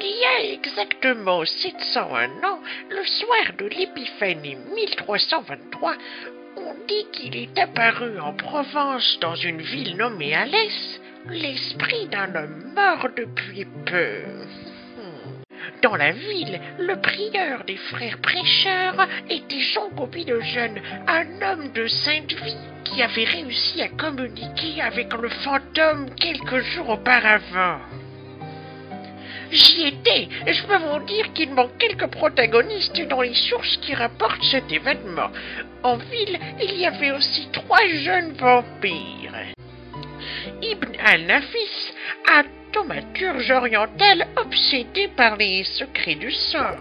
Il y a exactement 701 ans, le soir de l'Épiphanie 1323, on dit qu'il est apparu en Provence, dans une ville nommée Alès, l'esprit d'un homme mort depuis peu. Dans la ville, le prieur des frères prêcheurs était Jean Gobi le Jeune, un homme de sainte vie qui avait réussi à communiquer avec le fantôme quelques jours auparavant. J'y étais, et je peux vous dire qu'il manque quelques protagonistes dans les sources qui rapportent cet événement. En ville, il y avait aussi 3 jeunes vampires. Ibn al-Nafis, un thaumaturge oriental obsédé par les secrets du sang.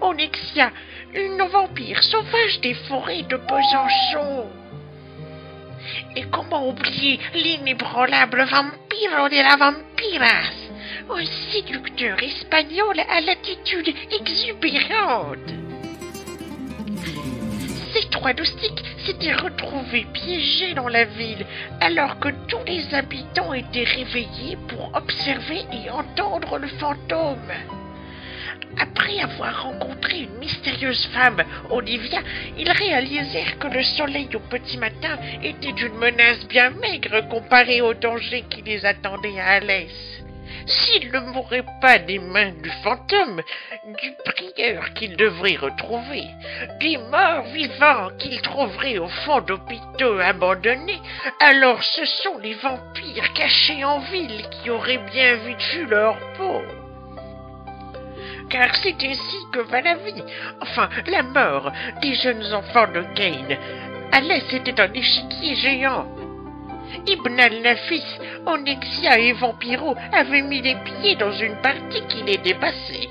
Onyxia, une vampire sauvage des forêts de Besançon. Et comment oublier l'inébranlable vampiro de la vampiras, un séducteur espagnol à l'attitude exubérante. Ces 3 doustiques s'étaient retrouvés piégés dans la ville, alors que tous les habitants étaient réveillés pour observer et entendre le fantôme. Après avoir rencontré une mystérieuse femme, Olivia, ils réalisèrent que le soleil au petit matin était une menace bien maigre comparée au danger qui les attendait à Alès. S'ils ne mourraient pas des mains du fantôme, du prieur qu'ils devraient retrouver, des morts vivants qu'ils trouveraient au fond d'hôpitaux abandonnés, alors ce sont les vampires cachés en ville qui auraient bien vite vu leur peau. Car c'est ainsi que va la vie, enfin la mort, des jeunes enfants de Cain. Alès était un échiquier géant. Ibn al-Nafis, Onyxia et Vampiro avaient mis les pieds dans une partie qui les dépassait.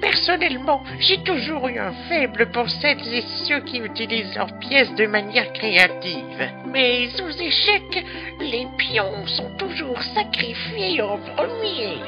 Personnellement, j'ai toujours eu un faible pour celles et ceux qui utilisent leurs pièces de manière créative. Mais aux échecs, les pions sont toujours sacrifiés en premier.